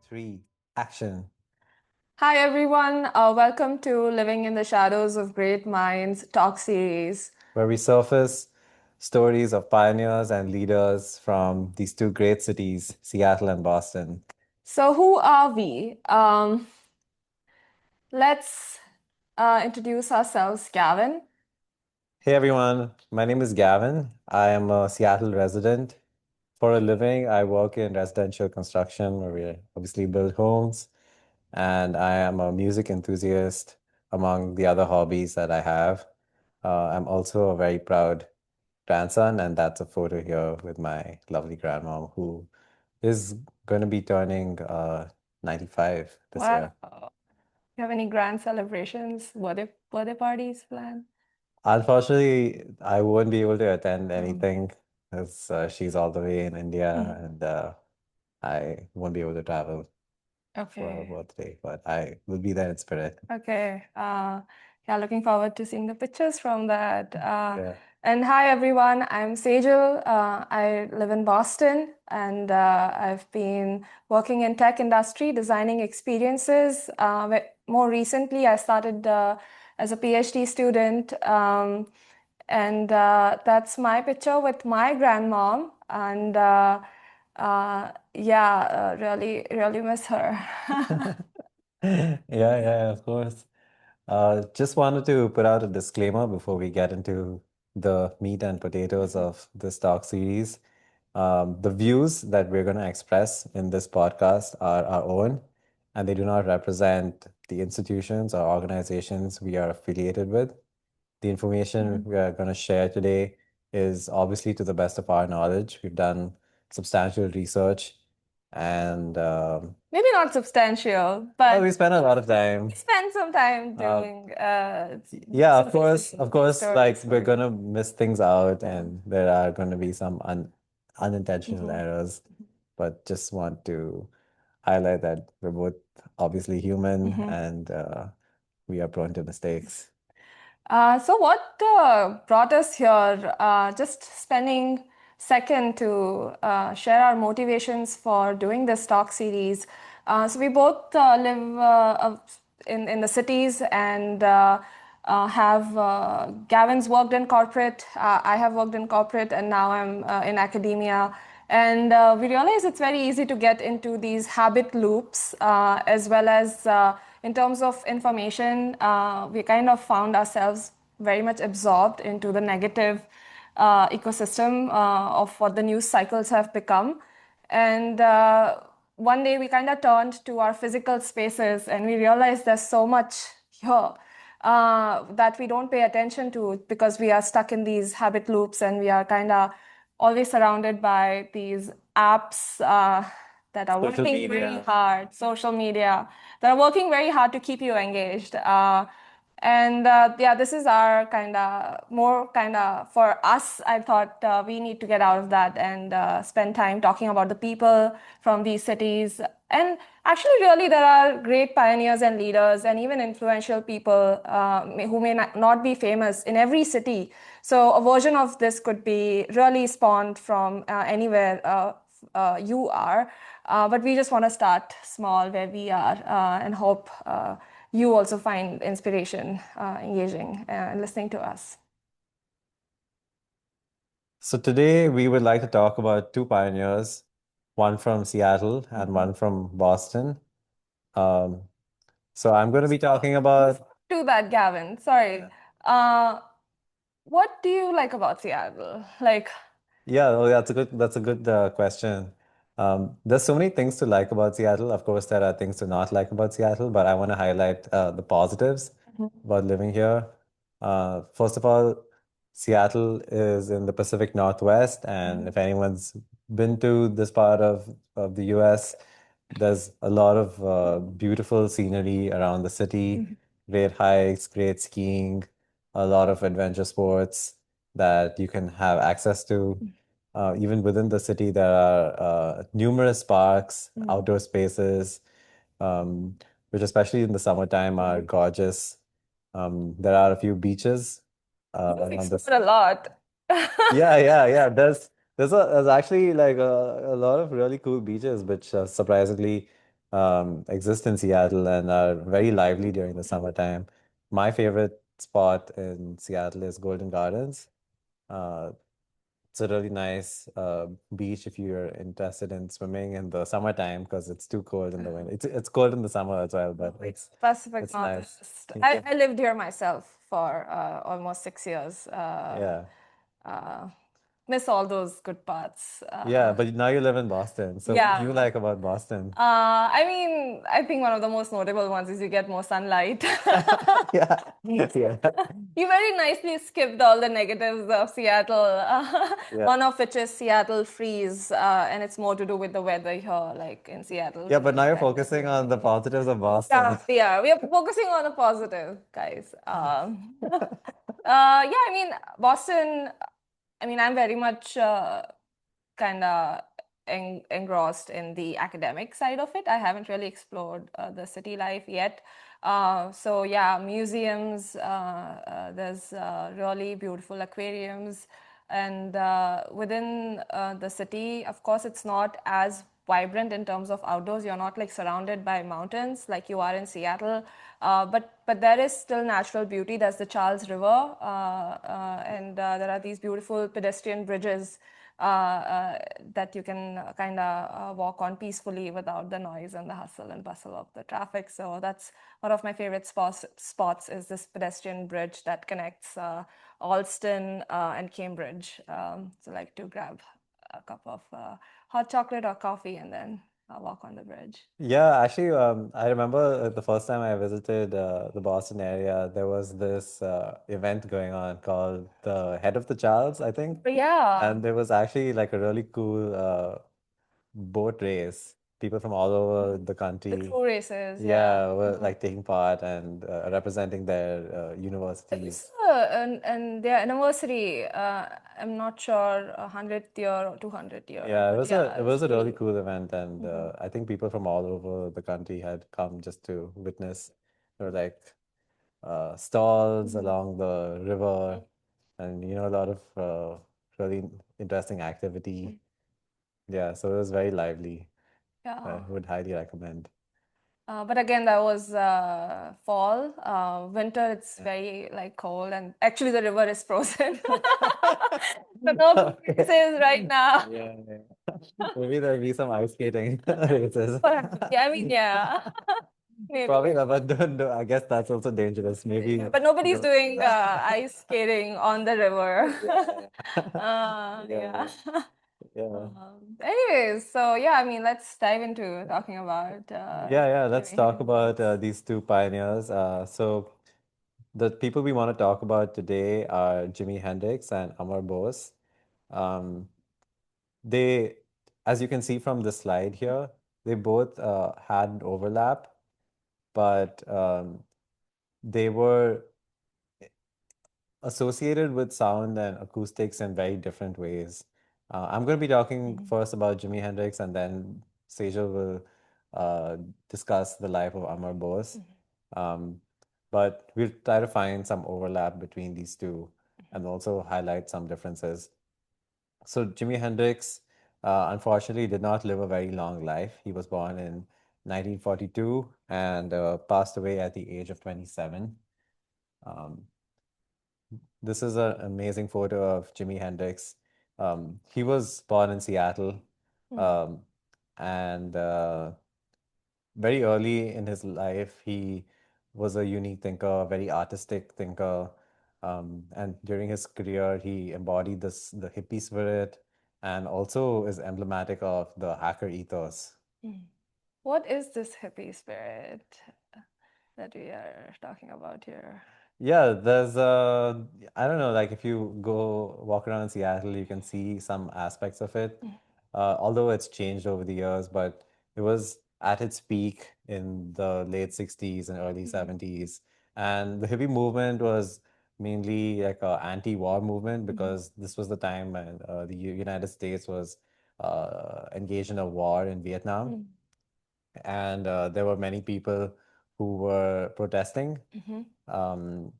three, action. Hi everyone, welcome to Living in the Shadows of Great Minds talk series. Where we surface stories of pioneers and leaders from these two great cities, Seattle and Boston. So, who are we? Let's introduce ourselves, Gavin. Hey everyone, my name is Gavin. I am a Seattle resident. For a living, I work in residential construction where we obviously build homes, and I am a music enthusiast among the other hobbies that I have. I'm also a very proud grandson, and that's a photo here with my lovely grandmom who is going to be turning 95 this Wow. year. You have any grand celebrations, birthday parties planned? Unfortunately, I won't be able to attend Um, anything as she's all the way in India, mm, and I won't be able to travel for her okay. birthday, but I will be there in spirit. Okay. Yeah, looking forward to seeing the pictures from that. Yeah. And hi everyone, I'm Sejal. I live in Boston and I've been working in tech industry, designing experiences. More recently, I started as a PhD student, and that's my picture with my grandmom. And yeah, really, really miss her. Yeah, of course. Just wanted to put out a disclaimer before we get into the meat and potatoes of this talk series. The views that we're going to express in this podcast are our own, and they do not represent the institutions or organizations we are affiliated with. The information we are going to share today is obviously to the best of our knowledge. We've done substantial research and Maybe not substantial, well, but we spent a lot of time. we spend some time Uh, doing yeah, some research of on these course, like stories we're for you. gonna miss things out Yeah. and there are gonna be some unintentional Mhm. errors, but just want to highlight that we're both obviously human Mhm. and we are prone to mistakes. So what brought us here? Just spending second to share our motivations for doing this talk series. So we both live in the cities and have Gavin's worked in corporate. I have worked in corporate, and now I'm in academia. And we realize it's very easy to get into these habit loops, as well as in terms of information. We kind of found ourselves very much absorbed into the negative ecosystem of what the news cycles have become. And one day we kind of turned to our physical spaces and we realized there's so much here that we don't pay attention to because we are stuck in these habit loops and we are kind of always surrounded by these apps that are Social working very media. hard, social media, that are working very hard to keep you engaged. And yeah, this is our kind of more kind of for us. I thought we need to get out of that and spend time talking about the people from these cities. And actually, really, there are great pioneers and leaders and even influential people who may not be famous in every city. So a version of this could be really spawned from anywhere you are. But we just want to start small where we are and hope you also find inspiration engaging and listening to us. So today we would like to talk about two pioneers, one from Seattle and Mhm. one from Boston. Um, so I'm going to be talking about To that, Gavin. Sorry. Uh, what do you like about Seattle? Like, yeah, well, that's a good question. There's so many things to like about Seattle. Of course, there are things to not like about Seattle, but I want to highlight the positives about living here. First of all, Seattle is in the Pacific Northwest, and if anyone's been to this part of the US, there's a lot of beautiful scenery around the city, great hikes, great skiing, a lot of adventure sports that you can have access to. Even within the city, there are numerous parks, outdoor spaces, um, which especially in the summertime are gorgeous. There are a few beaches around this. a lot. Yeah. There's actually like a lot of really cool beaches, which surprisingly exist in Seattle and are very lively during the summertime. My favorite spot in Seattle is Golden Gardens. Uh, it's a really nice beach if you're interested in swimming in the summertime because it's too cold in the winter. It's cold in the summer as well, but Pacific it's nice. Northwest. I lived here myself for almost 6 years. Yeah. Miss all those good parts. Yeah, but now you live in Boston. So what do you Yeah. like about Boston? I mean, I think one of the most notable ones is you get more sunlight. Yeah. Yeah. You very nicely skipped all the negatives of Seattle, Yeah. one of which is Seattle freeze, and it's more to do with the weather here, like in Seattle. Yeah, but now you're focusing on the positives of Boston. Yeah, we are focusing on the positive, guys. Yeah, I mean, Boston, I mean, I'm very much kind of engrossed in the academic side of it. I haven't really explored the city life yet. So yeah, museums, there's really beautiful aquariums. And within the city, of course, it's not as vibrant in terms of outdoors. You're not like surrounded by mountains like you are in Seattle. But there is still natural beauty. There's the Charles River, and there are these beautiful pedestrian bridges that you can kind of walk on peacefully without the noise and the hustle and bustle of the traffic. So that's one of my favorite spots is this pedestrian bridge that connects Alston and Cambridge. So I like to grab a cup of hot chocolate or coffee and then walk on the bridge. Yeah, actually, I remember the first time I visited the Boston area, there was this event going on called the Head of the Charles, I think. Yeah. And there was actually like a really cool boat race. People from all over the The country, crew races, yeah. yeah, were like taking part and representing their universities. It's and their anniversary. I'm not sure 100th year or 200th year, Yeah, but yeah, it it was was a really pretty. cool event, and I think people from all over the country had come just to witness. There were like stalls along the river, and a lot of really interesting activity. Yeah, so it was very lively. I Yeah. would highly recommend. But again, that was fall. Winter, it's Yeah. very like cold, and actually the river is frozen. So no crew Okay. races right now. Yeah, maybe there'll be some ice skating races. Perhaps. Yeah, I mean, yeah, maybe. Probably not, but I guess that's also dangerous. Maybe. But nobody's doing ice skating on the river. Yeah. Yeah. Yeah. Anyways, so yeah, I mean, let's dive into talking about Yeah, let's Jimi talk about Hendrix. these two pioneers. So the people we want to talk about today are Jimi Hendrix and Amar Bose. Um, they, as you can see from the slide here, they both had an overlap, but they were associated with sound and acoustics in very different ways. I'm going to be talking first about Jimi Hendrix, and then Sejal will uh, discuss the life of Amar Bose. Um, but we'll try to find some overlap between these two and also highlight some differences. So, Jimi Hendrix unfortunately did not live a very long life. He was born in 1942 and passed away at the age of 27. Um, this is an amazing photo of Jimi Hendrix. He was born in Seattle, um, and very early in his life, he was a unique thinker, a very artistic thinker. And during his career, he embodied the hippie spirit and also is emblematic of the hacker ethos. What is this hippie spirit that we are talking about here? Yeah, there's I don't know, like if you go walk around Seattle, you can see some aspects of it. Although it's changed over the years, but it was at its peak in the late 60s and early 70s. And the hippie movement was mainly like a anti-war movement because this was the time when the United States was engaged in a war in Vietnam. And there were many people who were protesting. And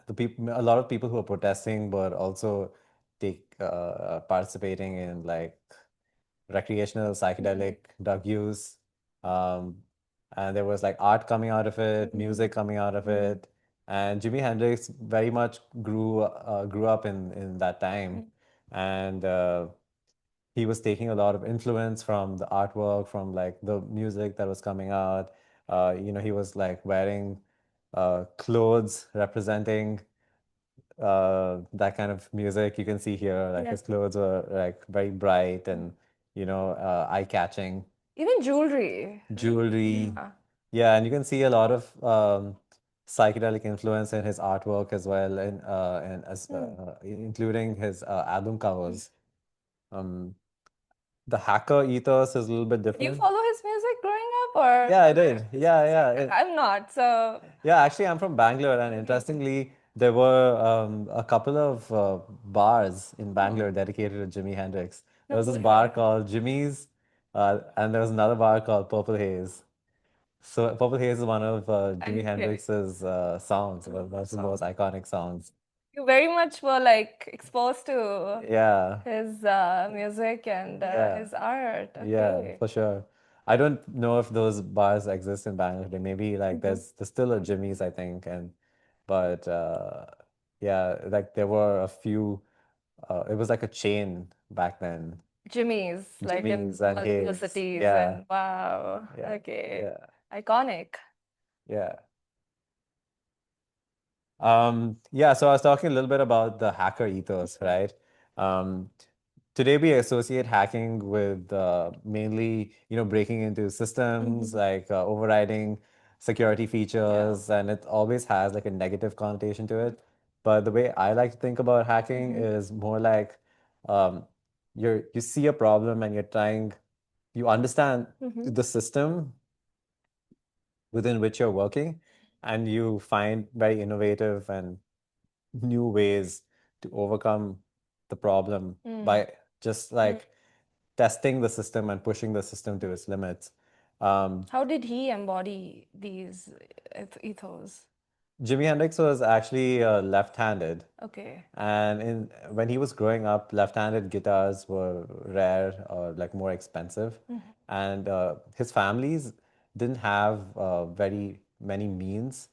a lot of people who were protesting were also participating in like recreational psychedelic drug use. Um, and there was like art coming out of it, music coming out of it. And Jimi Hendrix very much grew up in that time. And he was taking a lot of influence from the artwork, from like the music that was coming out. He was like wearing clothes representing that kind of music. You can see here, like his clothes were like very bright and eye-catching. Even jewelry. Jewelry, Yeah. yeah, and you can see a lot of psychedelic influence in his artwork as well, and as including his album covers. Um, the hacker ethos is a little bit Did you different. follow his music growing up, or? Yeah, I did. Yeah, yeah. I'm not, so. Yeah, actually, I'm from Bangalore, and interestingly, there were a couple of bars in Bangalore dedicated to Jimi Hendrix. There was this bar called Jimmy's, and there was another bar called Purple Haze. So Purple Haze is one of Jimi Hendrix's songs, one of his most iconic songs. You very much were like exposed to Yeah, his music and his art. yeah, Okay. for sure. I don't know if those bars exist in Bangalore. Maybe like there's still a Jimmy's, I think, but yeah, like there were a few. It was like a chain back then. Jimmy's, like in Jimmy's and multiple Hayes. cities, Yeah, and wow. yeah, Okay. yeah, Iconic. yeah. Yeah, so I was talking a little bit about the hacker ethos, right? Um, Today we associate hacking with mainly, breaking into systems, like overriding security features, and it always has like a negative connotation to it. But the way I like to think about hacking is more like um, you see a problem and you understand the system within which you're working, and you find very innovative and new ways to overcome the problem by just like testing the system and pushing the system to its limits. How did he embody these ethos? Jimi Hendrix was actually left-handed, Okay. and when he was growing up, left-handed guitars were rare or like more expensive, and his families didn't have very many means.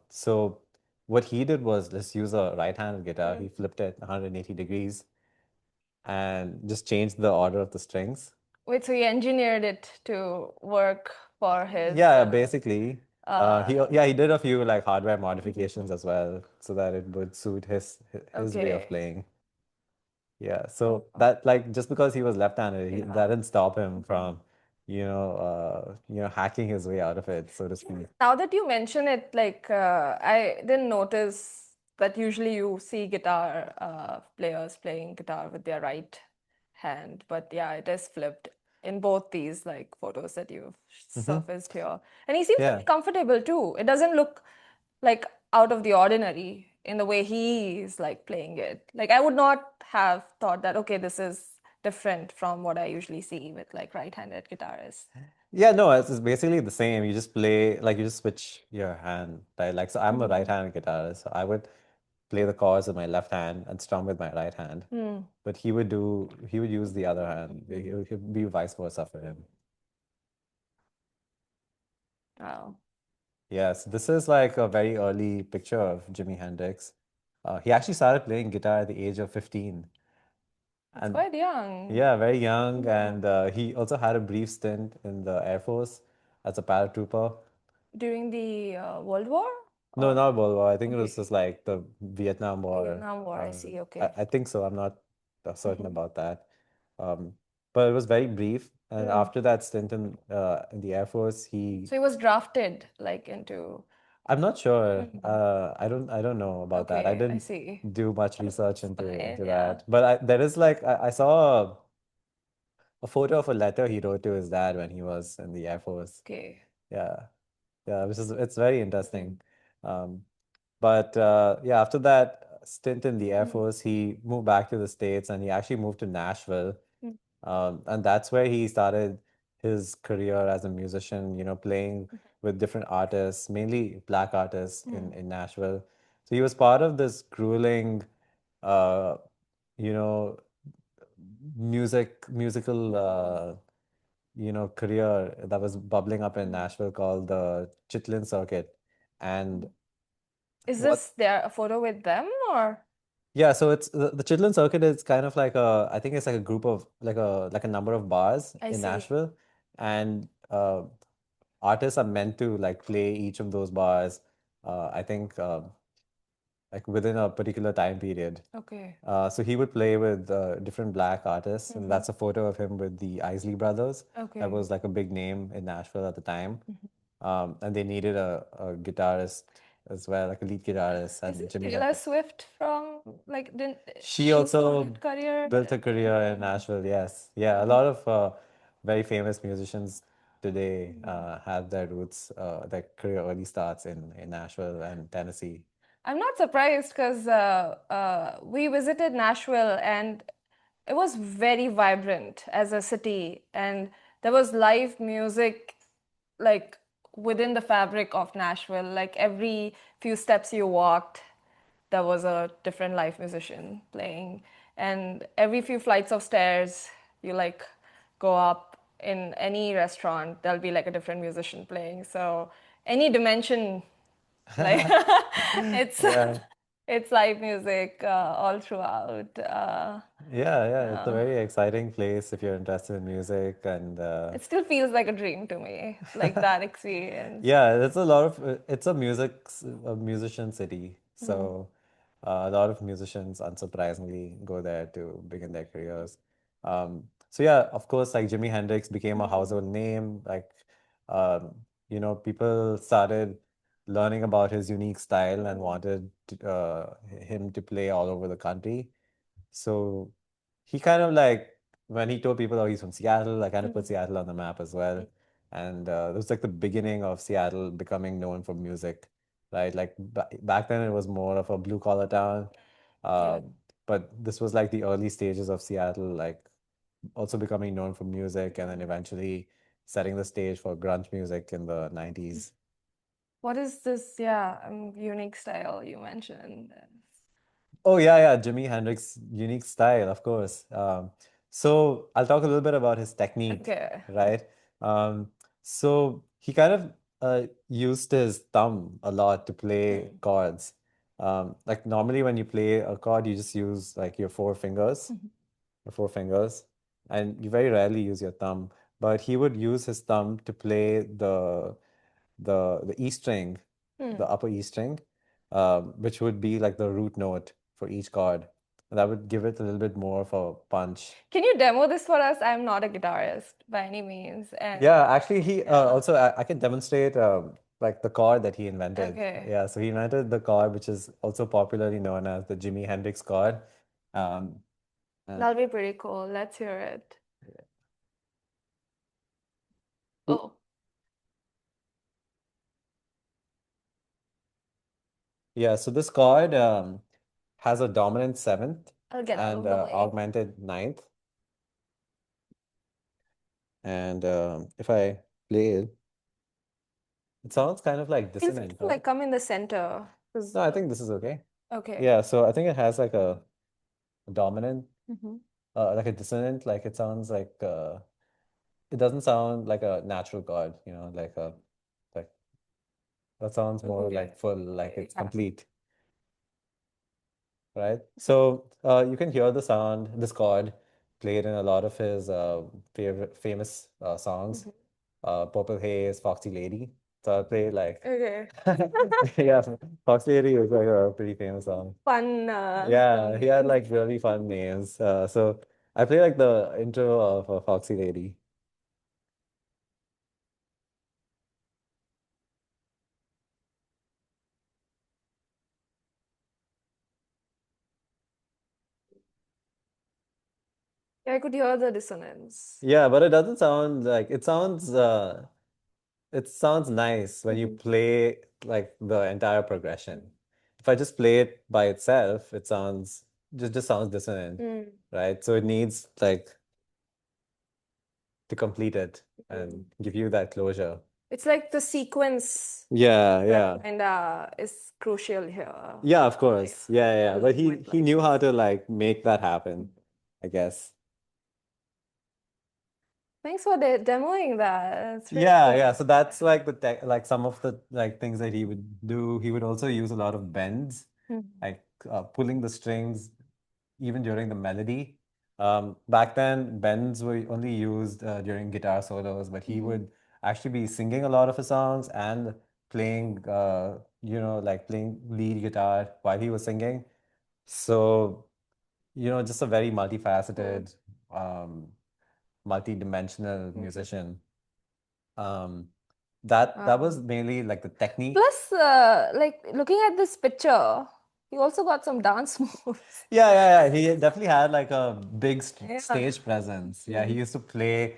So what he did was just use a right-handed guitar. He flipped it 180 degrees and just changed the order of the strings. Wait, so he engineered it to work for his Yeah, basically. He did a few like hardware modifications as well so that it would suit his way of okay. playing. Yeah, so that like just because he was left-handed, that didn't stop him from, hacking his way out of it, so to speak. Now that you mention it, like I didn't notice that usually you see guitar players playing guitar with their right hand, but yeah, it is flipped in both these like photos that you've surfaced here. And he seems to Yeah. be comfortable too. It doesn't look like out of the ordinary in the way he is like playing it. Like I would not have thought that, okay, this is different from what I usually see with like right-handed guitarists. Yeah, no, it's basically the same. You just play, like you just switch your hand, right? Like, so I'm a right-handed guitarist, so I would play the chords with my left hand and strum with my right hand. But he would use the other hand. It would be vice versa for him. Wow. Yes, this is like a very early picture of Jimi Hendrix. He actually started playing guitar at the age of 15. That's And quite young. yeah, very young. And he also had a brief stint in the Air Force as a paratrooper. During the World War No, or not World War. I think it was okay, just like the Vietnam War. Vietnam War, I see. I, Okay. I think so. I'm not certain about that. Um, but it was very brief. And after that stint in the Air Force, So he was drafted like into. I'm not sure. I don't know about that. I Okay, I didn't see. do much research It's fine, into yeah. that. But there is like I saw a photo of a letter he wrote to his dad when he was in the Air Force. Okay. Yeah. Yeah, which is it's very interesting. Um, but yeah, after that stint in the Air Force, he moved back to the States and he actually moved to Nashville. And that's where he started his career as a musician, playing with different artists, mainly black artists in Nashville. So he was part of this grueling, uh, you know, musical career that was bubbling up in Nashville called the Chitlin Circuit. And Is what this there a photo with them or? yeah, so it's the Chitlin Circuit is kind of like I think it's like a group of like a number of bars I in see. Nashville, and artists are meant to like play each of those bars. I think like within a particular time period. Okay. So he would play with different black artists, and Mm-hmm. that's a photo of him with the Isley Brothers. That Okay. was like a big name in Nashville at the time. Mhm. And they needed a guitarist as well, like a lead guitarist, and Isn't Jimi Taylor Hendrix. Swift from like didn't She she also started career built a career in there? Nashville, yes. Yeah, a Mhm. lot of very famous musicians today Mhm. have their roots, their career early starts in Nashville and Tennessee. I'm not surprised because we visited Nashville and it was very vibrant as a city, and there was live music like within the fabric of Nashville. Like every few steps you walked, there was a different live musician playing, and every few flights of stairs, you like go up in any restaurant, there'll be like a different musician playing. So any dimension like it's Yeah. it's live music all throughout. Yeah, it's a Uh, very exciting place if you're interested in music and it still feels like a dream to me, like that experience. yeah, it's a lot of it's a musician city. Mhm. So a lot of musicians unsurprisingly go there to begin their careers. So yeah, of course, like Jimi Hendrix became a Mhm. household name. Like people started learning about his unique style and wanted him to play all over the country. So he kind of like when he told people, oh, he's from Seattle, I kind of put Mhm. Seattle on the map as well. And it was like the beginning of Seattle becoming known for music, right? Like back then it was more of a blue collar town. Yeah. But this was like the early stages of Seattle, like also becoming known for music and then Mhm. eventually setting the stage for grunge music in the 90s. What is this? Yeah, unique style you mentioned. Oh yeah, Jimi Hendrix unique style, of course. So I'll talk a little bit about his technique, Okay. right? So he kind of used his thumb a lot to play Mm. chords. Like normally when you play a chord, you just use like Mhm. your four fingers, and you very rarely use your thumb. But he would use his thumb to play the E string, the Hmm. upper E string, which would be like the root note for each chord. And that would give it a little bit more of a punch. Can you demo this for us? I'm not a guitarist by any means, and Yeah, actually, he yeah. also I can demonstrate like the chord that he invented. Okay. Yeah, so he invented the chord, which is also popularly known as the Jimi Hendrix chord. Um, uh, That'll be pretty cool. Let's hear it. Oh, yeah, so this chord has a dominant seventh I'll get out and of the way. augmented ninth. And if I play it, it sounds kind of like Feels like dissonant, to right? like come in the center. 'Cause- No, I think this is okay. Okay. Yeah, so I think it has like a dominant, Mm-hmm. like a dissonant, like it sounds like it doesn't sound like a natural chord, like that sounds more Okay. like full, like it's Yeah. complete, right? So you can hear the sound, this chord played in a lot of his favorite famous songs, Mhm. Purple Haze, Foxy Lady. So I'll play like Okay. yeah, Foxy Lady is like a pretty famous song. Fun Yeah, song he had names. like really fun names. So I play like the intro of Foxy Lady. Yeah, I could hear the dissonance. Yeah, but it doesn't sound like it sounds nice when you Mhm. play like the entire progression. If I just play it by itself, it sounds just sounds dissonant, Mm. right? So it needs like to complete it Mm. and give you that closure. It's like the sequence Yeah, that yeah. kind is crucial here. Yeah, of Like course. Yeah. a But moment he like knew this. how to like make that happen, I guess. Thanks for demoing that. It's really Yeah, cool. yeah. So that's like the tech, like some of the like things that he would do. He would also use a lot of bends, like pulling the strings even during the melody. Back then, bends were only used during guitar solos, but he would actually be singing a lot of his songs and playing, like playing lead guitar while he was singing. So, just a very multifaceted, um, multi-dimensional musician. Um, that was mainly like the technique. Plus, like looking at this picture, he also got some dance moves. Yeah. He definitely had like a big Yeah. stage presence. Yeah, he used to play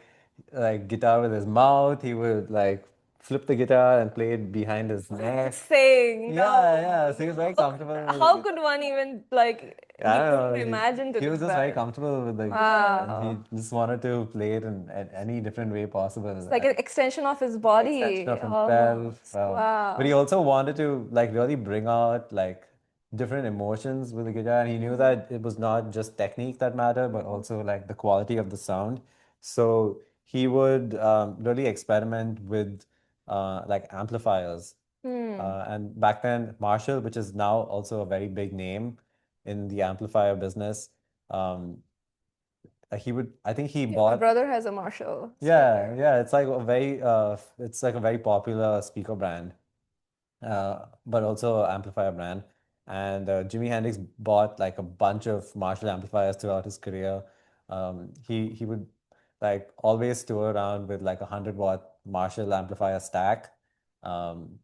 like guitar with his mouth. He would like flip the guitar and play it behind his neck. Saying, Yeah. So he was very comfortable with how it. could one even like I don't know. imagine to He do was just very that? comfortable with the Wow. and he just wanted to play it in any different way possible. It's like an extension of his body. Extension of himself. Almost. Wow. But he also wanted to like really bring out like different emotions with the guitar, and he knew that it was not just technique that mattered, but also like the quality of the sound. So he would really experiment with like amplifiers. And back then, Marshall, which is now also a very big name in the amplifier business, um, I think he My bought. brother has a Marshall Yeah, it's like a very popular speaker brand, but also amplifier brand. And Jimi Hendrix bought like a bunch of Marshall amplifiers throughout his career. He would like always tour around with like 100-watt Marshall amplifier stack, um,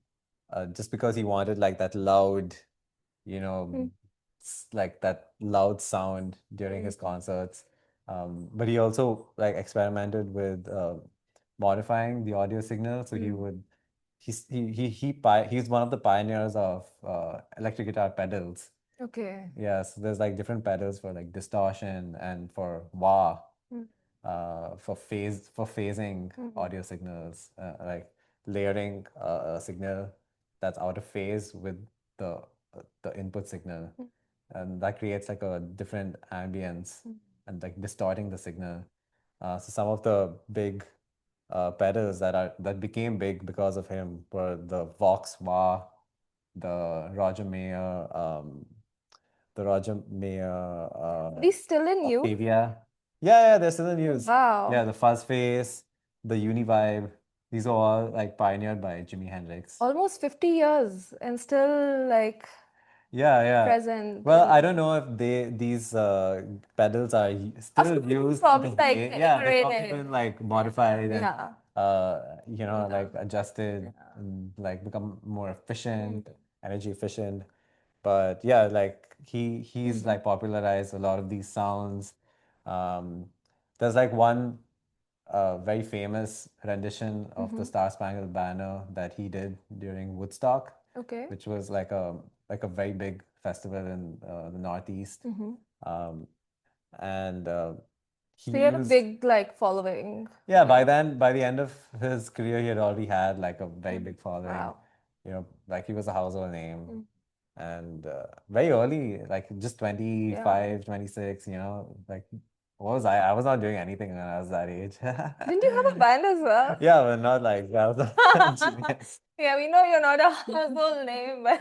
just because he wanted like that loud, like that loud sound during his concerts. But he also like experimented with modifying the audio signal. So he would he's one of the pioneers of electric guitar pedals. Okay. Yeah, so there's like different pedals for like distortion and for wah, for phasing audio signals, like layering a signal that's out of phase with the the input signal, and that creates like a different ambience and like distorting the signal. So some of the big pedals that became big because of him were the Vox Wah, the Roger Mayer, He's still in use? Octavia. Yeah, they're still in use. Wow. Yeah, the Fuzz Face, the Univibe. These are all like pioneered by Jimi Hendrix. Almost 50 years and still like Yeah. present. Well, I don't know if these pedals are still used probably today. like Yeah, they've probably iterated. been like modified and Yeah. like adjusted and like become more efficient, energy efficient. But yeah, like he's like popularized a lot of these sounds. Um, there's like one very famous rendition of the Star Spangled Banner that he did during Woodstock, Okay. which was like a very big festival in the Northeast. Um, and he So he had a used big like following. yeah, by the end of his career, he had already had like a very big following. Wow. Like he was a household name. And very early, like just 25, 26, like what was I? I was not doing anything when I was that age. Didn't you have a band as well? Yeah, but not like that was a genius. Yeah, we know you're not a household name, but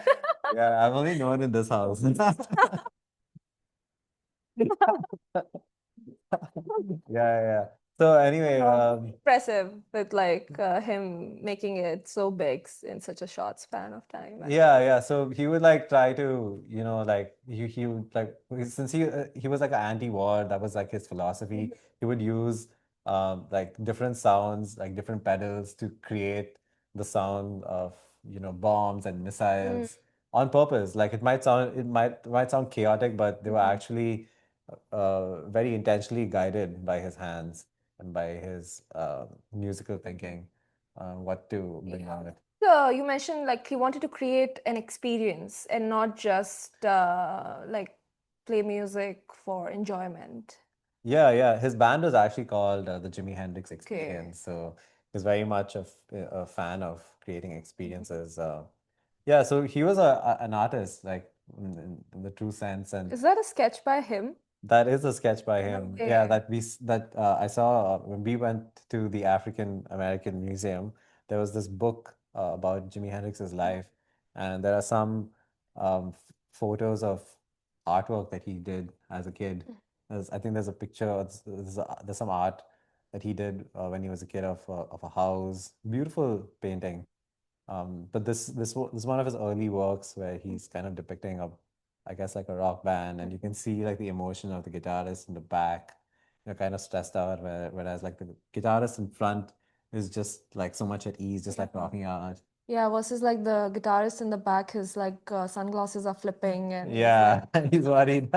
Yeah, I'm only known in this house. Yeah. So anyway, impressive with like him making it so big in such a short span of time. yeah. So he would like try to, like he would like since he was like an anti-war, that was like his philosophy. He would use like different sounds, like different pedals to create the sound of, bombs and missiles on purpose. Like it might sound chaotic, but they were actually very intentionally guided by his hands and by his musical thinking, what to bring out. So you mentioned like he wanted to create an experience and not just like play music for enjoyment. Yeah. His band was actually called the Jimi Hendrix Experience. So he's very much a fan of creating experiences. Yeah, so he was an artist, like in the true sense. And Is that a sketch by him? That is a sketch by him. Yeah, Okay. that I saw when we went to the African American Museum. There was this book about Jimi Hendrix's life, and there are some photos of artwork that he did as a kid. I think there's a picture. There's some art that he did when he was a kid of a house. Beautiful painting. But this is one of his early works where he's kind of depicting I guess like a rock band, and you can see like the emotion of the guitarist in the back, kind of stressed out, whereas like the guitarist in front is just like so much at ease, just like rocking out. Yeah, versus like the guitarist in the back, his like sunglasses are flipping and Yeah, he's worried.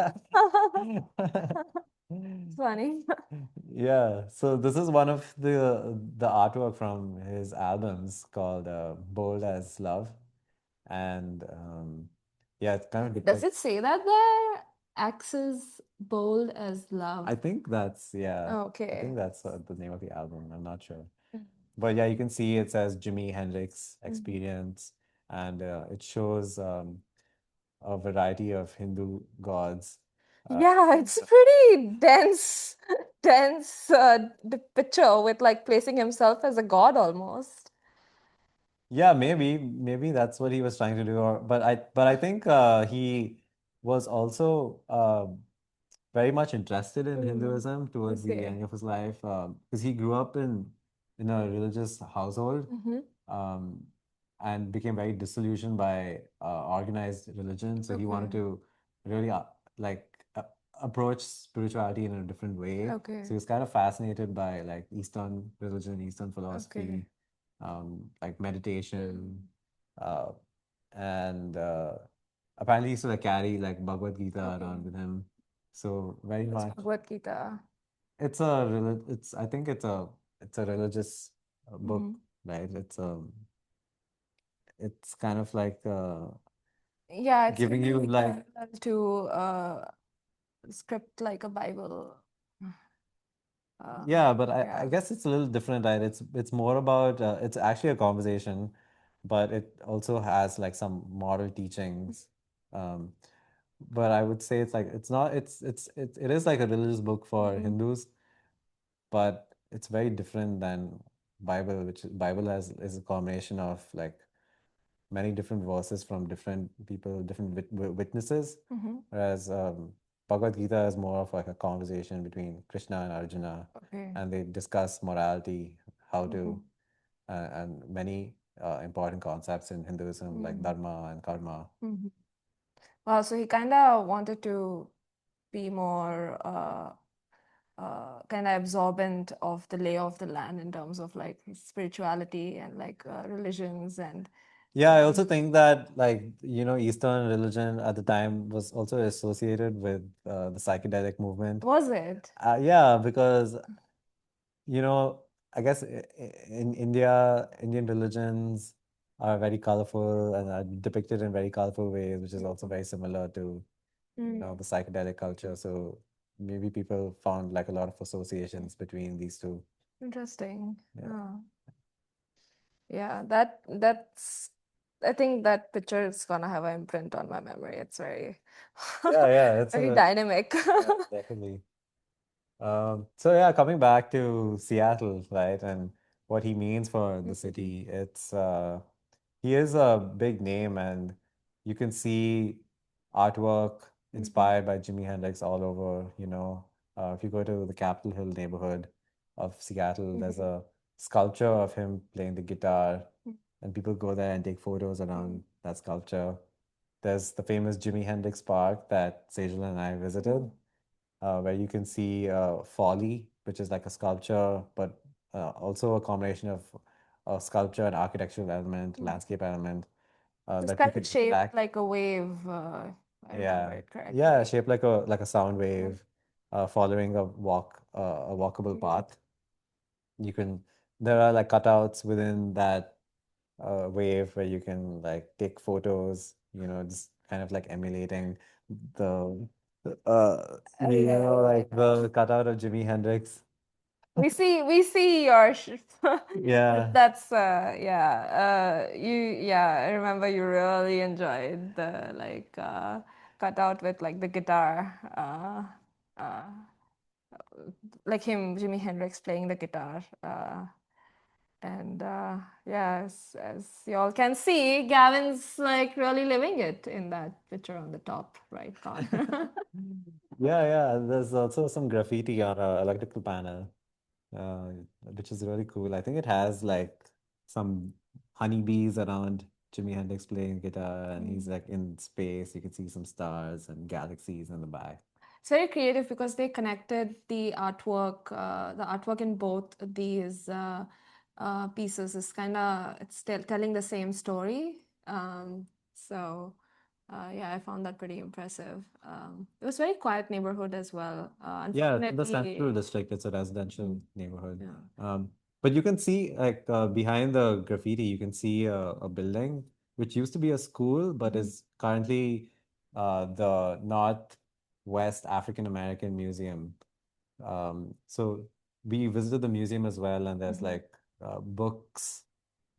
it's funny. Yeah, so this is one of the artwork from his albums called Bold as Love, and yeah, it's kind of Does depict. it say that there? Axis bold as love. I think that's yeah. I Okay. think that's the name of the album. I'm not sure, but yeah, you can see it says Jimi Hendrix Experience, and it shows a variety of Hindu gods. Yeah, it's pretty dense, dense the picture with like placing himself as a god almost. Yeah, maybe that's what he was trying to do. But I think he was also very much interested in Hinduism towards the Okay. end of his life because he grew up in a religious household um, and became very disillusioned by organized religion. So he wanted Okay. to really like approach spirituality in a different way. Okay. So he was kind of fascinated by like Eastern religion, Eastern Okay. philosophy, like meditation, uh, and apparently he used to like carry like Bhagavad Gita Okay. around with him. So very That's much, Bhagavad Gita. it's I think it's a religious book, right? It's kind of like Yeah, it's giving you very like parallel to script like a Bible. yeah, but I Yeah. guess it's a little different, right? It's more about it's actually a conversation, but it also has like some moral teachings. Um, but I would say it's like it's not it is like a religious book for Hindus, but it's very different than Bible, which Bible has is a combination of like many different verses from different people, different witnesses, whereas Bhagavad Gita is more of like a conversation between Krishna and Arjuna, Okay. and they discuss morality, how to, and many important concepts in Hinduism like dharma and karma. Wow, so he kind of wanted to be more kind of absorbent of the lay of the land in terms of like spirituality and like religions and Yeah, I also think that like Eastern religion at the time was also associated with the psychedelic movement. was it? Yeah, because you know, I guess in India, Indian religions are very colorful and are depicted in very colorful ways, which is also very similar to, the psychedelic culture. So maybe people found like a lot of associations between these two. Interesting. Yeah. Oh. Yeah, that's I think that picture is gonna have an imprint on my memory. It's very Yeah, it's very a dynamic. definitely. So yeah, coming back to Seattle, right, and what he means for the city, he is a big name, and you can see artwork inspired by Jimi Hendrix all over. If you go to the Capitol Hill neighborhood of Seattle, there's a sculpture of him playing the guitar, and people go there and take photos around that sculpture. There's the famous Jimi Hendrix Park that Sejal and I visited where you can see folly, which is like a sculpture, but also a combination of sculpture and architectural element, landscape element It's that you kind of can shaped interact. like a wave, if I remember Yeah, it yeah, correctly. shaped like a sound wave, following a walkable path. You can There are like cutouts within that wave where you can like take photos. Just kind of like emulating the like the cutout of Jimi Hendrix. We see your Yeah. that's I remember you really enjoyed the like cutout with like the guitar. like him, Jimi Hendrix playing the guitar. And yeah, as you all can see, Gavin's like really living it in that picture on the top right corner. Yeah. There's also some graffiti on a electrical panel, uh, which is really cool. I think it has like some honeybees around Jimi Hendrix playing guitar, and he's like in space. You can see some stars and galaxies in the back. It's very creative because they connected the artwork in both these pieces is kind of it's telling the same story. So yeah, I found that pretty impressive. It was very quiet neighborhood as well. Yeah, the Central Unfortunately, District, it's a residential neighborhood. yeah. But you can see like behind the graffiti, you can see a building which used to be a school, but is currently the Northwest African American Museum. So we visited the museum as well, and there's like books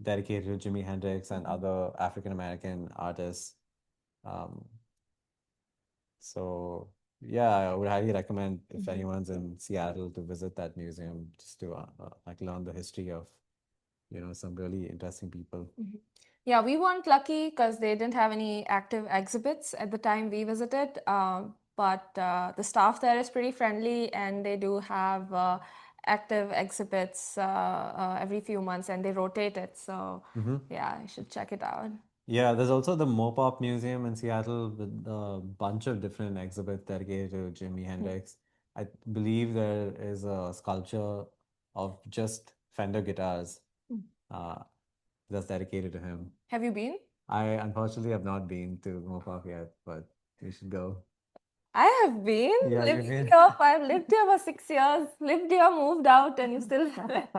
dedicated to Jimi Hendrix and other African American artists. Um, so yeah, I would highly recommend if anyone's in Seattle to visit that museum just to like learn the history of, some really interesting people. Yeah, we weren't lucky because they didn't have any active exhibits at the time we visited. But the staff there is pretty friendly, and they do have active exhibits every few months, and they rotate it. So yeah, you should check it out. Yeah, there's also the Mopop Museum in Seattle with a bunch of different exhibits dedicated to Jimi Hendrix. I believe there is a sculpture of just Fender guitars uh, that's dedicated to him. Have you been? I unfortunately have not been to Mopop yet, but we should go. I have been Yeah, you've living been. here. I've lived here for 6 years, lived here, moved out, and you still have it.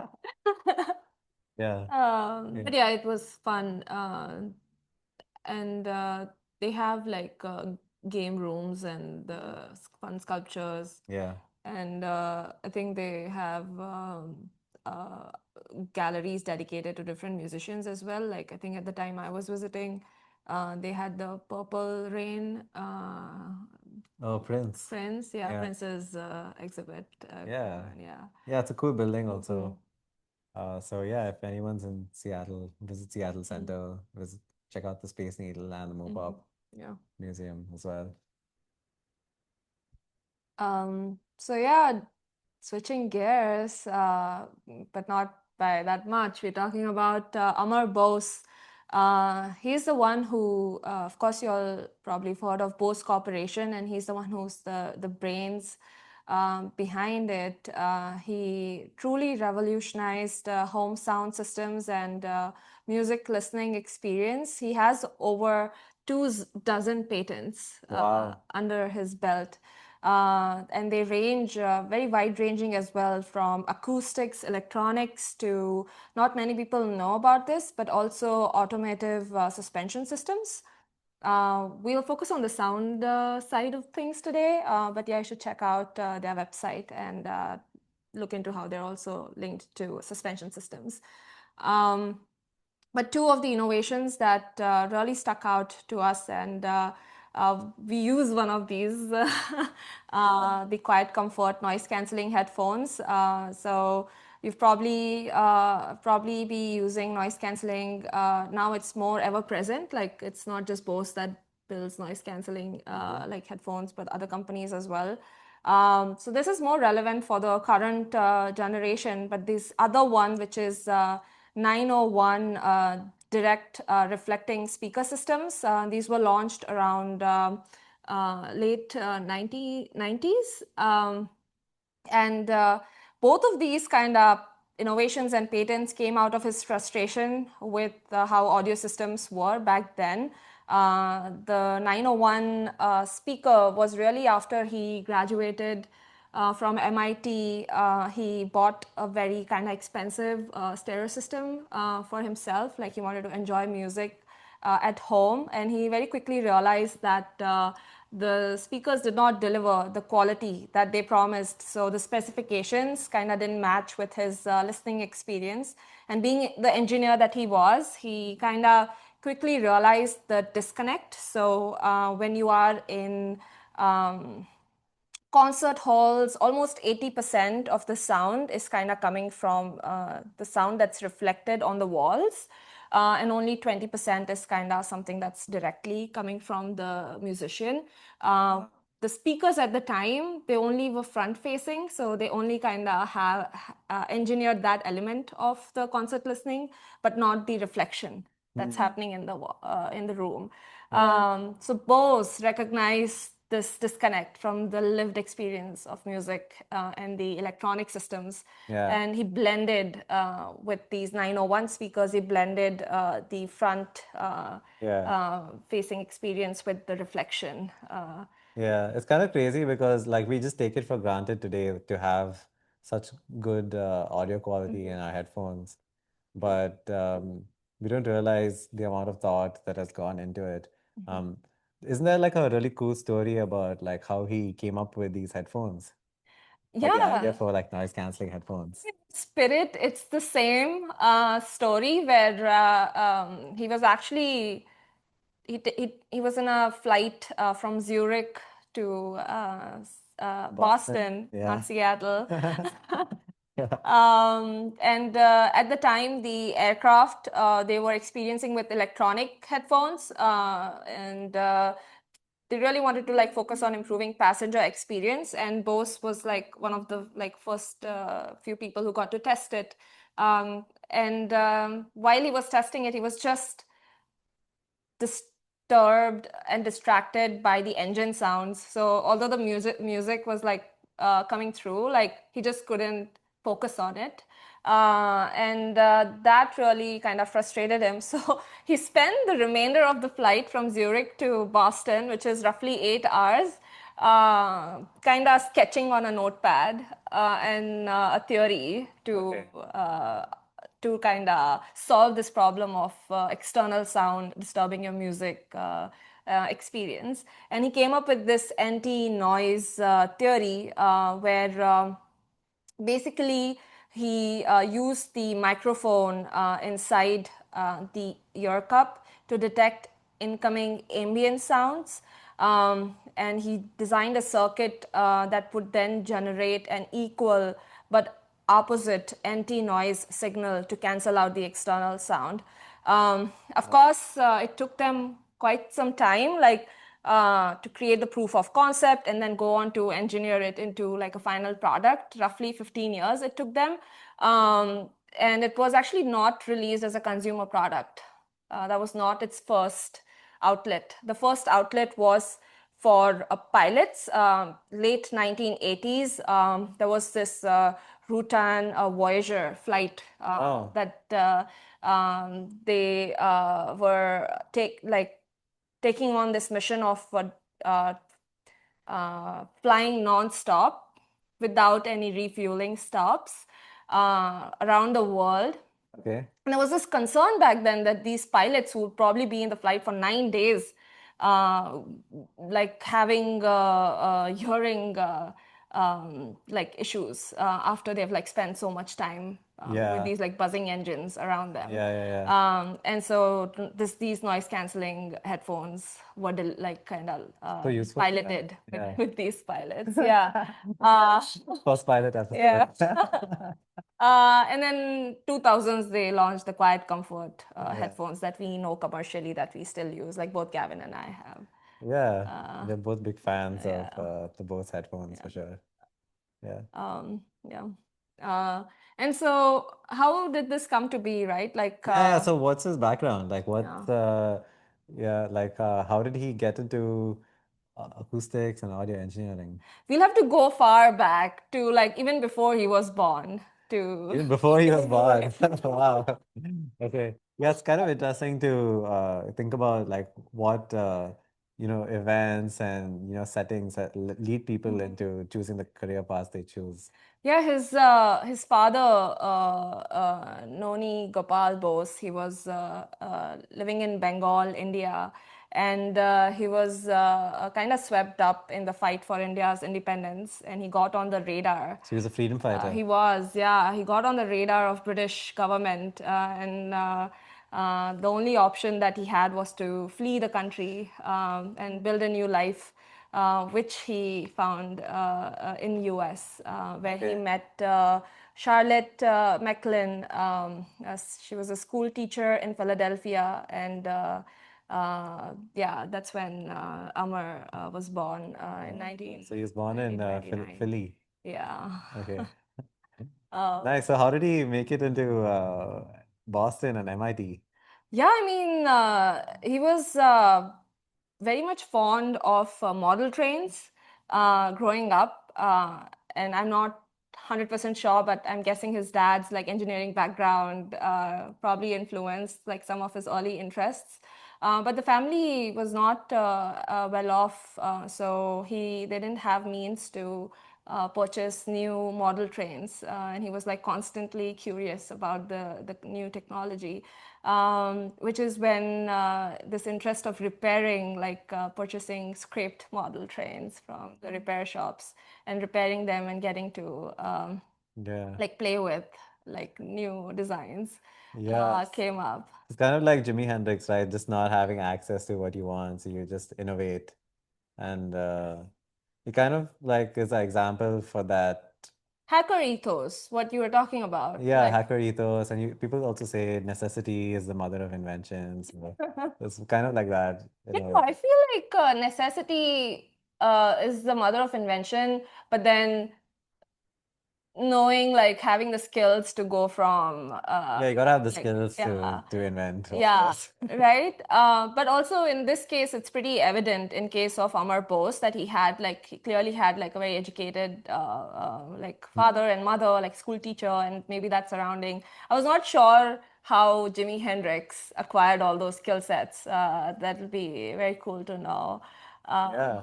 Yeah. But yeah, it was fun. And they have like game rooms and fun sculptures. Yeah. And I think they have uh, galleries dedicated to different musicians as well. Like I think at the time I was visiting, they had the Purple Rain Oh, Prince. Prince, yeah, Yeah. Prince's exhibit. Yeah. Yeah. Yeah, it's a cool building also. So yeah, if anyone's in Seattle, visit Seattle Center, check out the Space Needle and the Mopop Yeah. Museum as well. So yeah, switching gears, but not by that much. We're talking about Amar Bose. He's the one who, of course, you all probably have heard of Bose Corporation, and he's the one who's the brains behind it. He truly revolutionized home sound systems and music listening experience. He has over 24 patents Wow. under his belt. And they range very wide ranging as well, from acoustics, electronics to, not many people know about this, but also automotive suspension systems. We'll focus on the sound side of things today, but yeah, you should check out their website and look into how they're also linked to suspension systems. But two of the innovations that really stuck out to us, and we use one of these, the Quiet Comfort noise cancelling headphones. So you've probably be using noise cancelling. Now it's more ever present. Like it's not just Bose that builds noise cancelling like headphones, but other companies as well. So this is more relevant for the current generation, but this other one, which is 901 direct reflecting speaker systems. These were launched around late 90s. And both of these kind of innovations and patents came out of his frustration with how audio systems were back then. The 901 speaker was really after he graduated from MIT. He bought a very kind of expensive stereo system for himself. Like he wanted to enjoy music at home, and he very quickly realized that the speakers did not deliver the quality that they promised. So the specifications kind of didn't match with his listening experience. And being the engineer that he was, he kind of quickly realized the disconnect. So when you are in concert halls, almost 80% of the sound is kind of coming from the sound that's reflected on the walls. And only 20% is kind of something that's directly coming from the musician. The speakers at the time, they only were front facing, so they only kind of have engineered that element of the concert listening, but not the reflection that's happening in the room. So Bose recognized this disconnect from the lived experience of music and the electronic systems. Yeah. And he blended with these 901 speakers, he blended the front facing experience with the reflection. Yeah, it's kind of crazy because like we just take it for granted today to have such good audio quality in our headphones, but we don't realize the amount of thought that has gone into it. Um, isn't there like a really cool story about like how he came up with these headphones? Or the idea Yeah, for like noise canceling headphones? Spirit, it's the same story where he was actually he was in a flight from Zurich to Boston, Yeah. not Seattle. Yeah. And at the time, the aircraft they were experiencing with electronic headphones, and they really wanted to like focus on improving passenger experience. And Bose was like one of the like first few people who got to test it. And while he was testing it, he was just disturbed and distracted by the engine sounds. So although the music was like coming through, like he just couldn't focus on it. And that really kind of frustrated him. So he spent the remainder of the flight from Zurich to Boston, which is roughly 8 hours, kind of sketching on a notepad and a theory to kind of solve this problem of external sound disturbing your music experience. And he came up with this anti-noise theory where basically he used the microphone inside the ear cup to detect incoming ambient sounds. And he designed a circuit that would then generate an equal but opposite anti-noise signal to cancel out the external sound. Of course, it took them quite some time, like to create the proof of concept and then go on to engineer it into like a final product. Roughly 15 years it took them. And it was actually not released as a consumer product. That was not its first outlet. The first outlet was for pilots. Late 1980s, there was this Rutan Voyager flight that they were taking on this mission of flying non-stop without any refueling stops around the world. Okay. And there was this concern back then that these pilots would probably be in the flight for 9 days, like having hearing like issues after they've like spent so much time with these like buzzing engines around them. And so these noise canceling headphones were like kind of So useful. piloted Yeah. with these pilots. Yeah. First pilot episode. Yeah. And then 2000s, they launched the Quiet Comfort headphones that we know commercially that we still use, like both Gavin and I have. Yeah, they're both big fans of the Bose headphones for sure. Yeah. And so how did this come to be, right? Like, Yeah, so what's his background? Like what how did he get into acoustics and audio engineering? we'll have to go far back to like even before he was born to Even before he was born. Wow. Okay. Yeah, it's kind of interesting to think about like what events and settings that lead people into choosing the career paths they choose. Yeah, his father, Noni Gopal Bose, he was living in Bengal, India, and he was kind of swept up in the fight for India's independence, and he got on the radar. So he was a freedom fighter. He was, yeah, he got on the radar of British government, and the only option that he had was to flee the country and build a new life which he found in US, where he Okay. met Charlotte Macklin. She was a school teacher in Philadelphia, and yeah, that's when Amar was born in So he was born in 1929. Philly. Yeah. Okay. Uh, Nice. So how did he make it into Boston and MIT? yeah, I mean, he was very much fond of model trains growing up. And I'm not 100% sure, but I'm guessing his dad's like engineering background probably influenced like some of his early interests. But the family was not well off, so they didn't have means to purchase new model trains, and he was like constantly curious about the new technology, which is when this interest of repairing, like purchasing scraped model trains from the repair shops and repairing them and getting to Yeah. like play with like new designs Yeah. came up. It's kind of like Jimi Hendrix, right? Just not having access to what you want, so you just innovate. And he kind of like is an example for that. Hacker ethos, what you were talking about, Yeah, like. hacker ethos. And people also say necessity is the mother of inventions. It's kind of like that in Yeah, a way. I feel like necessity is the mother of invention, but then knowing, like having the skills to go from Yeah, you gotta have the like, skills yeah, to invent, of yeah, course. right. But also in this case, it's pretty evident in case of Amar Bose that he clearly had like a very educated like father and mother, like school teacher, and maybe that surrounding. I was not sure how Jimi Hendrix acquired all those skill sets. That would be very cool to know. Yeah.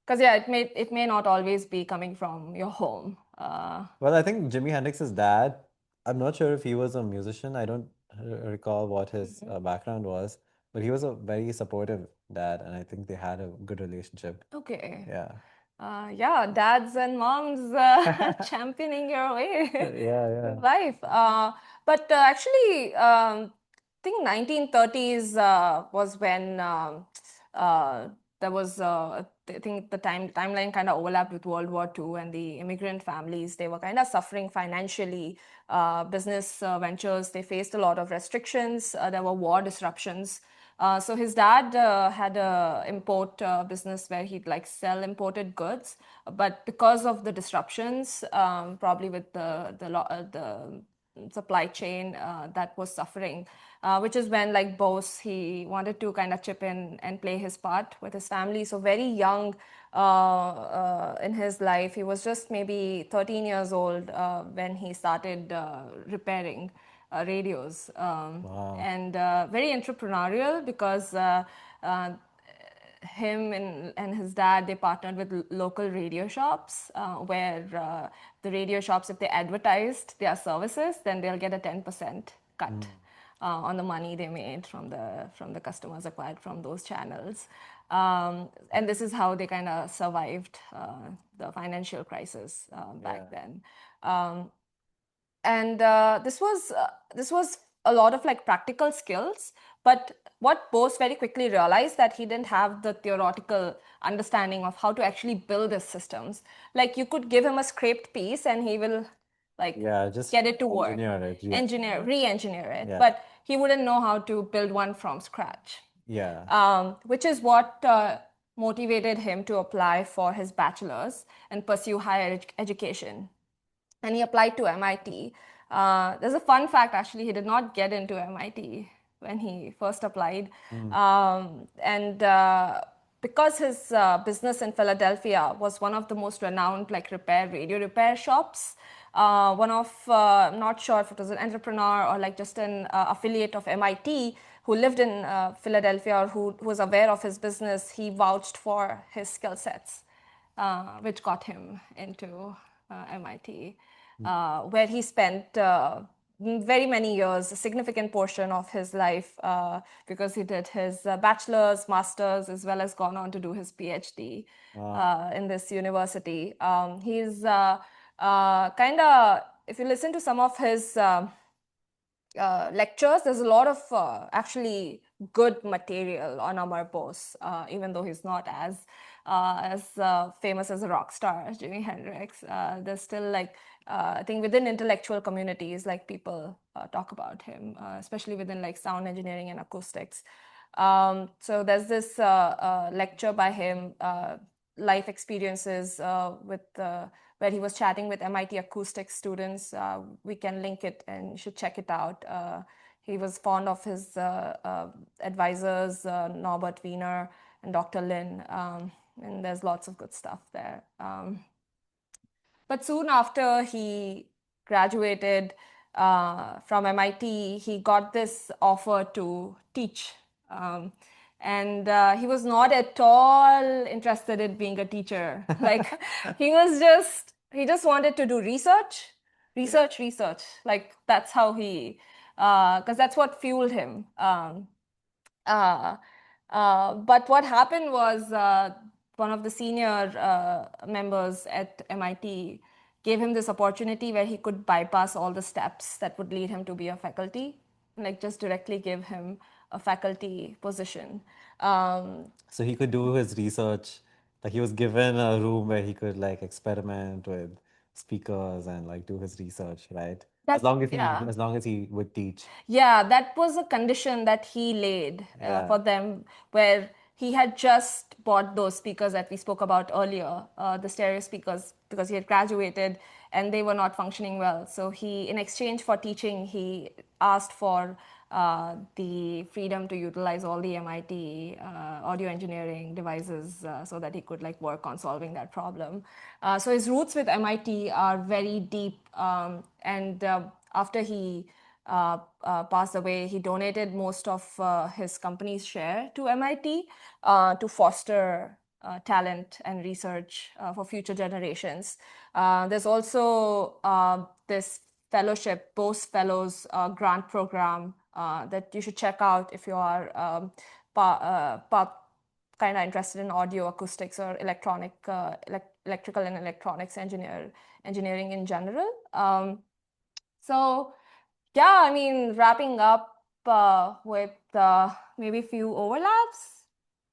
Because yeah, it may not always be coming from your home. Well, I think Jimi Hendrix's dad, I'm not sure if he was a musician. I don't recall what his background was, but he was a very supportive dad, and I think they had a good relationship. Okay. Yeah. Yeah, dads and moms championing your way Yeah, through yeah. life. But actually, I think 1930s was when there was, I think the timeline kind of overlapped with World War II, and the immigrant families, they were kind of suffering financially. Business ventures, they faced a lot of restrictions. There were war disruptions. So his dad had a import business where he'd like sell imported goods, but because of the disruptions, probably with the supply chain that was suffering, which is when like Bose, he wanted to kind of chip in and play his part with his family. So very young in his life, he was just maybe 13 years old when he started repairing radios, Wow. and very entrepreneurial because him and his dad, they partnered with local radio shops where the radio shops, if they advertised their services, then they'll get a 10% cut on the money they made from the customers acquired from those channels. And this is how they kind of survived the financial crisis back Yeah. then. And this was a lot of like practical skills, but what Bose very quickly realized that he didn't have the theoretical understanding of how to actually build his systems. Like you could give him a scraped piece and he will like Yeah, just get it to work, engineer it. Yeah. re-engineer it, Yeah. but he wouldn't know how to build one from scratch. Yeah. Which is what motivated him to apply for his bachelor's and pursue higher education, and he applied to MIT. There's a fun fact actually, he did not get into MIT when he first applied. And because his business in Philadelphia was one of the most renowned like radio repair shops, one of, I'm not sure if it was an entrepreneur or like just an affiliate of MIT who lived in Philadelphia, or who was aware of his business, he vouched for his skill sets, which got him into MIT, where he spent very many years, a significant portion of his life, because he did his bachelor's, master's, as well as gone on to do his PhD Wow. in this university. He's kind of, if you listen to some of his lectures, there's a lot of actually good material on Amar Bose, even though he's not as famous as a rock star as Jimi Hendrix. There's still like I think within intellectual communities, like people talk about him, especially within like sound engineering and acoustics. So there's this lecture by him, life experiences where he was chatting with MIT acoustics students. We can link it and you should check it out. He was fond of his advisors, Norbert Wiener and Dr. Lin, and there's lots of good stuff there. But soon after he graduated from MIT, he got this offer to teach. And he was not at all interested in being a teacher. Like he just wanted to do research. Like that's how because that's what fueled him. Uh, but what happened was one of the senior members at MIT gave him this opportunity where he could bypass all the steps that would lead him to be a faculty, like just directly give him a faculty position. So he could do his research. Like he was given a room where he could like experiment with speakers and like do his research, right? That yeah. As long as he would teach. Yeah, that was a condition that he laid Yeah. for them, where he had just bought those speakers that we spoke about earlier, the stereo speakers, because he had graduated and they were not functioning well. So he, in exchange for teaching, he asked for the freedom to utilize all the MIT audio engineering devices so that he could like work on solving that problem. So his roots with MIT are very deep, and after he passed away, he donated most of his company's share to MIT to foster talent and research for future generations. There's also this fellowship, Bose Fellows grant program that you should check out if you are kind of interested in audio, acoustics, or electrical and electronics engineering in general. So yeah, I mean, wrapping up with maybe a few overlaps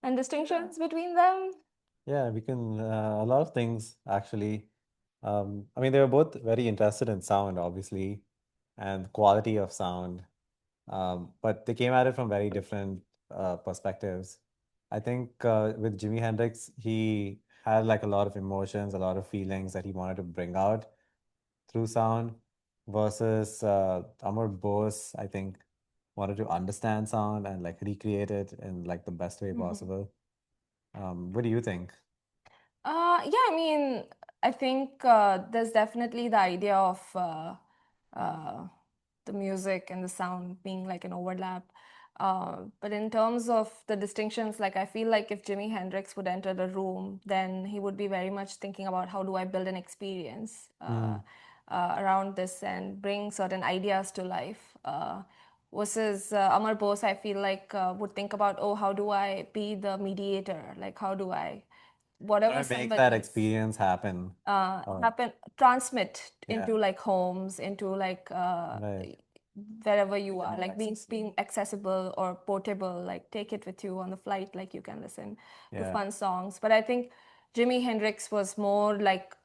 and distinctions between them. Yeah, we can, a lot of things actually. I mean, they were both very interested in sound, obviously, and quality of sound. But they came at it from very different perspectives. I think with Jimi Hendrix, he had like a lot of emotions, a lot of feelings that he wanted to bring out through sound, versus Amar Bose, I think, wanted to understand sound and like recreate it in like the best way possible. What do you think? Yeah, I mean, I think there's definitely the idea of uh, the music and the sound being like an overlap. But in terms of the distinctions, like I feel like if Jimi Hendrix would enter the room, then he would be very much thinking about how do I build an experience around this and bring certain ideas to life. Versus Amar Bose, I feel like would think about, oh, how do I be the mediator? Like, how do I whatever How to make that somebody's experience happen? Oh, transmit yeah, into like homes, into like right. wherever you are, like being accessible or portable, like take it with you on the flight, like you can listen to Yeah, fun songs. But I think Jimi Hendrix was more like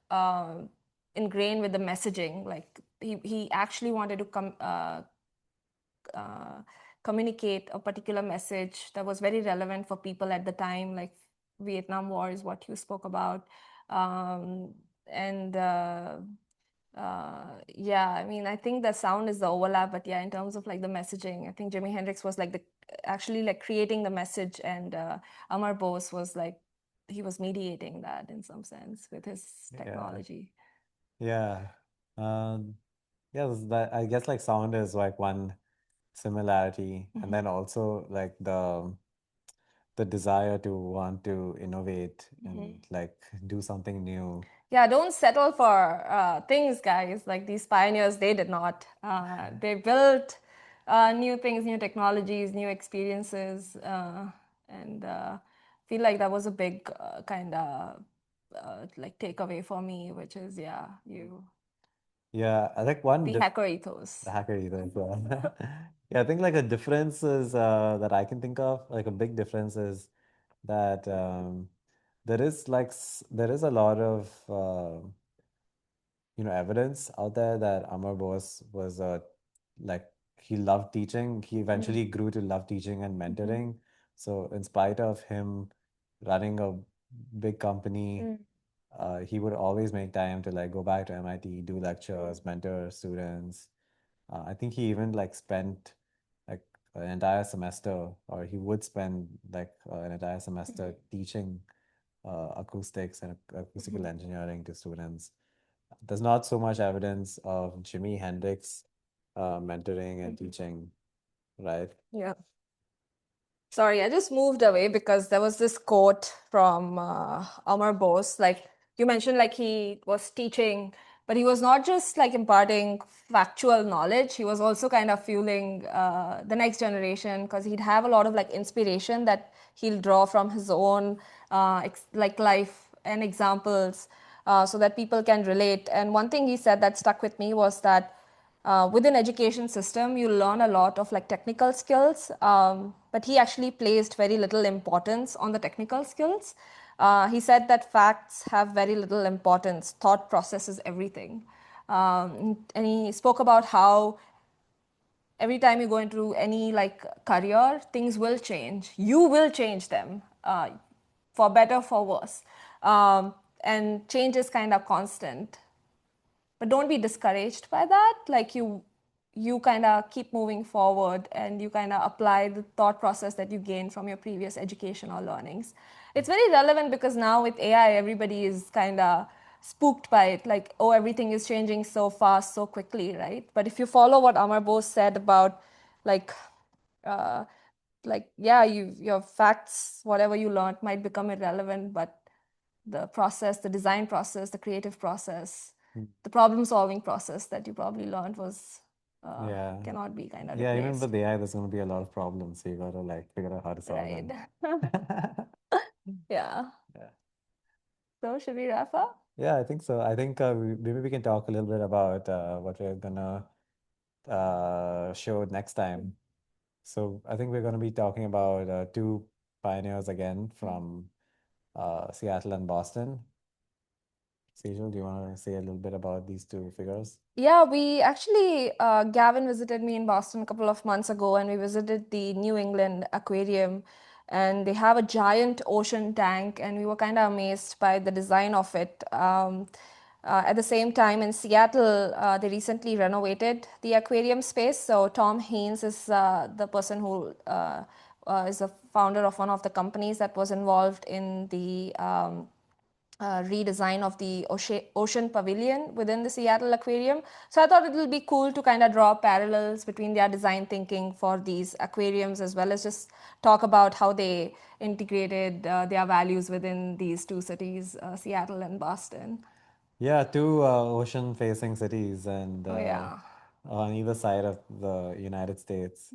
ingrained with the messaging. Like he actually wanted to communicate a particular message that was very relevant for people at the time, like Vietnam War is what you spoke about. And yeah, I mean, I think the sound is the overlap, but yeah, in terms of like the messaging, I think Jimi Hendrix was like the actually like creating the message, and Amar Bose was like he was mediating that in some sense with his yeah, technology. yeah. Yeah, that I guess like sound is like one similarity, and then also like the desire to want to innovate and like do something new. Yeah, don't settle for things, guys. Like these pioneers, they did not. They built new things, new technologies, new experiences, and feel like that was a big kind of like takeaway for me, which is yeah, you. Yeah, I think one the diff hacker ethos. the hacker either. Yeah. Yeah, I think like a difference is that I can think of, like a big difference is that there is there is a lot of evidence out there that Amar Bose was like he loved teaching. He eventually grew to love teaching and mentoring. So in spite of him running a big company, he would always make time to like go back to MIT, do lectures, mentor students. I think he even like spent like an entire semester, or he would spend like an entire semester teaching acoustics and acoustical engineering to students. There's not so much evidence of Jimi Hendrix mentoring and teaching, right? Yeah. Sorry, I just moved away because there was this quote from Amar Bose. Like you mentioned, like he was teaching, but he was not just like imparting factual knowledge. He was also kind of fueling the next generation because he'd have a lot of like inspiration that he'll draw from his own like life and examples so that people can relate. And one thing he said that stuck with me was that within education system you learn a lot of like technical skills, but he actually placed very little importance on the technical skills. He said that facts have very little importance, thought process is everything. And he spoke about how every time you go into any like career, things will change, you will change them, for better for worse, and change is kind of constant, but don't be discouraged by that. Like you kind of keep moving forward and you kind of apply the thought process that you gain from your previous education or learnings. It's very relevant because now with AI everybody is kind of spooked by it, like, oh, everything is changing so fast so quickly, right? But if you follow what Amar Bose said about like uh, yeah, your facts, whatever you learned might become irrelevant, but the process, the design process, the creative process, the problem solving process that you probably learned was Yeah. cannot be kind of Yeah, even replaced. with AI, there's going to be a lot of problems. So you got to like figure out how to solve Right. them. Yeah. Yeah. So should we wrap up? Yeah, I think so. I think maybe we can talk a little bit about what we're gonna show next time. So I think we're gonna be talking about two pioneers again from Seattle and Boston. Sejal, do you want to say a little bit about these two figures? Yeah, we actually, Gavin visited me in Boston a couple of months ago, and we visited the New England Aquarium. And they have a giant ocean tank, and we were kind of amazed by the design of it. At the same time, in Seattle, they recently renovated the aquarium space. So Tom Haynes is the person who is the founder of one of the companies that was involved in the redesign of the ocean pavilion within the Seattle Aquarium. So I thought it will be cool to kind of draw parallels between their design thinking for these aquariums, as well as just talk about how they integrated their values within these two cities, Seattle and Boston. Yeah, two ocean-facing cities and Oh, yeah. on either side of the United States.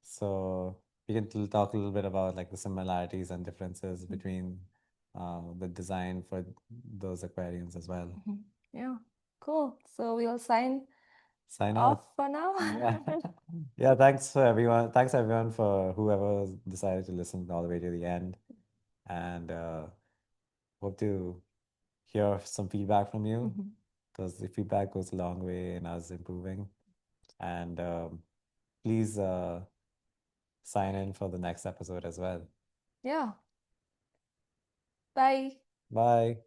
So we can talk a little bit about like the similarities and differences between the design for those aquariums as well. Yeah, cool. So we'll sign Sign off. off for now. Yeah. Yeah, thanks for everyone. Thanks everyone for whoever decided to listen all the way to the end. And hope to hear some feedback from you because the feedback goes a long way in us improving. And please sign in for the next episode as well. Yeah. Bye. Bye.